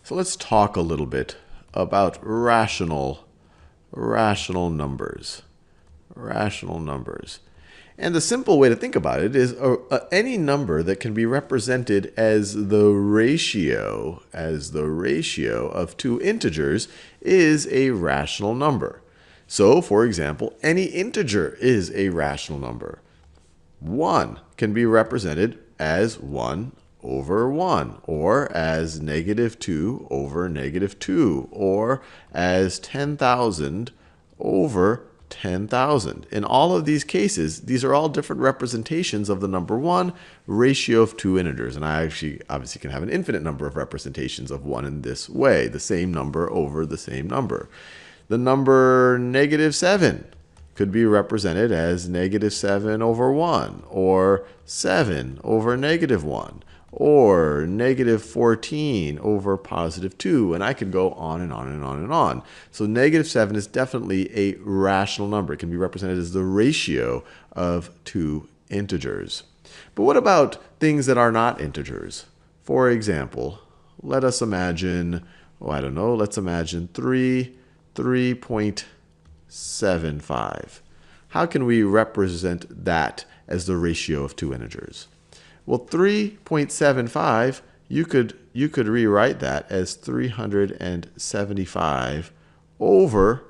So let's talk a little bit about rational numbers. Rational numbers. And the simple way to think about it is any number that can be represented as the ratio of two integers is a rational number. So, for example, any integer is a rational number. 1 can be represented as 1 over 1, or as -2 over -2, or as 10,000 over 10,000. In all of these cases, these are all different representations of the number 1, ratio of two integers. And I actually obviously can have an infinite number of representations of 1 in this way, the same number over the same number. The number -7 could be represented as -7 over 1, or 7 over -1, or -14 over +2, and I could go on and on and on and on. So -7 is definitely a rational number. It can be represented as the ratio of two integers. But what about things that are not integers? For example, let us imagine, let's imagine 3.75. How can we represent that as the ratio of two integers? Well, 3.75, you could rewrite that as 375 over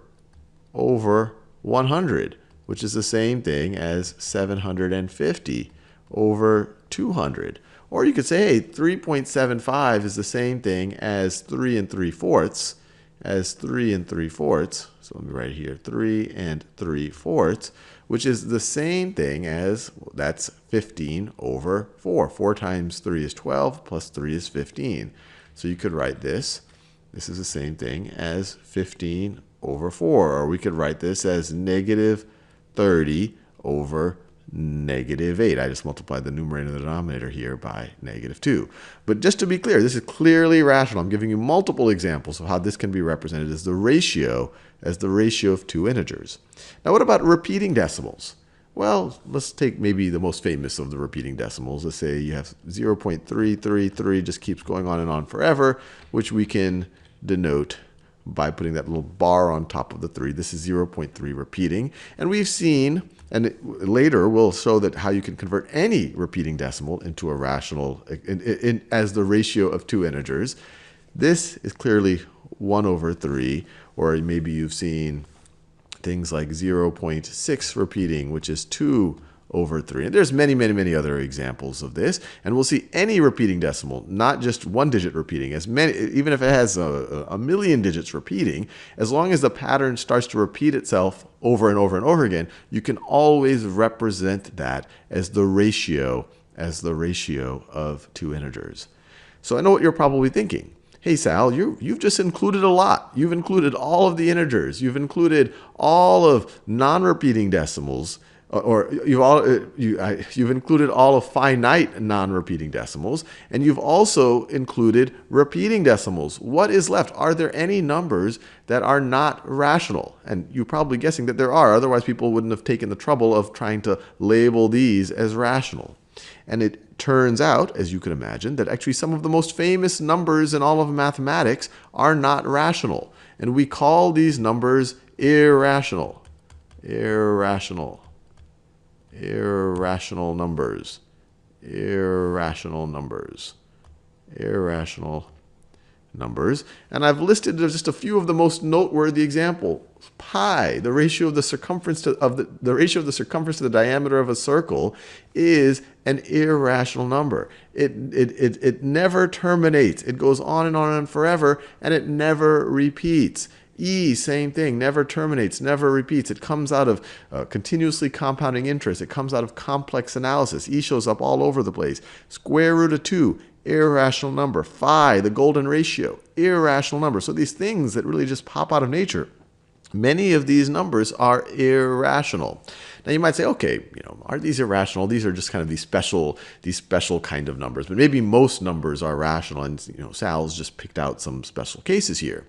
100, which is the same thing as 750 over 200. Or you could say, hey, 3.75 is the same thing as 3 3/4, So let me write here, 3 3/4, which is the same thing as, that's 15 over 4. 4 times 3 is 12, plus 3 is 15. So you could write this. This is the same thing as 15 over 4. Or we could write this as -30 over -8. I just multiplied the numerator and the denominator here by -2. But just to be clear, this is clearly rational. I'm giving you multiple examples of how this can be represented as the ratio of two integers. Now, what about repeating decimals? Well, let's take maybe the most famous of the repeating decimals. Let's say you have 0.333, just keeps going on and on forever, which we can denote by putting that little bar on top of the 3. This is 0.3 repeating. And we've seen, and later we'll show that how you can convert any repeating decimal into a rational as the ratio of two integers. This is clearly 1 over 3, or maybe you've seen things like 0.6 repeating, which is 2 over 3. And there's many, many, many other examples of this. And we'll see any repeating decimal, not just one digit repeating, even if it has a million digits repeating, as long as the pattern starts to repeat itself over and over and over again, you can always represent that as the ratio of two integers. So I know what you're probably thinking. Hey, Sal, you've just included a lot. You've included all of the integers. You've included all of non-repeating decimals, or you've included all of finite non-repeating decimals, and you've also included repeating decimals. What is left? Are there any numbers that are not rational? And you're probably guessing that there are. Otherwise, people wouldn't have taken the trouble of trying to label these as rational. And it turns out, as you can imagine, that actually some of the most famous numbers in all of mathematics are not rational. And we call these numbers irrational. Irrational numbers. Irrational numbers. And I've listed just a few of the most noteworthy examples. Pi, the ratio of the circumference to the diameter of a circle, is an irrational number. It never terminates. It goes on and on and forever, and it never repeats. E, same thing, never terminates, never repeats. It comes out of continuously compounding interest. It comes out of complex analysis. E shows up all over the place. Square root of 2, irrational number. Phi, the golden ratio, irrational number. So these things that really just pop out of nature, many of these numbers are irrational. Now you might say, okay, are these irrational? These are just kind of these special kind of numbers. But maybe most numbers are rational, and Sal's just picked out some special cases here.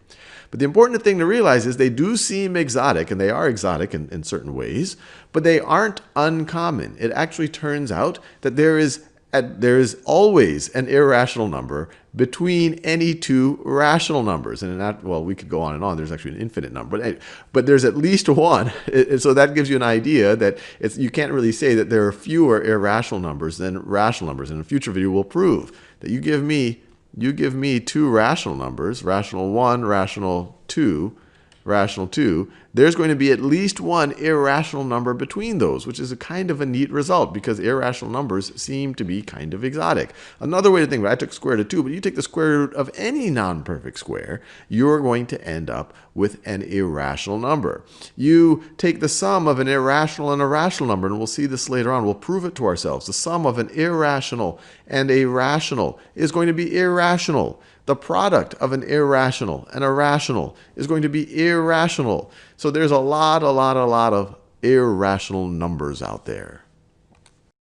But the important thing to realize is they do seem exotic, and they are exotic in certain ways, but they aren't uncommon. It actually turns out that there is there is always an irrational number between any two rational numbers. And in that, well, we could go on and on. There's actually an infinite number. But there's at least one. So that gives you an idea that you can't really say that there are fewer irrational numbers than rational numbers. In a future video, we'll prove that you give me two rational numbers, rational 1, rational 2, rational 2, there's going to be at least one irrational number between those, which is a kind of a neat result because irrational numbers seem to be kind of exotic. Another way to think about it, I took square root of 2, but you take the square root of any non-perfect square, you're going to end up with an irrational number. You take the sum of an irrational and a rational number, and we'll see this later on. We'll prove it to ourselves. The sum of an irrational and a rational is going to be irrational. The product of an irrational and a rational is going to be irrational. So there's a lot of irrational numbers out there.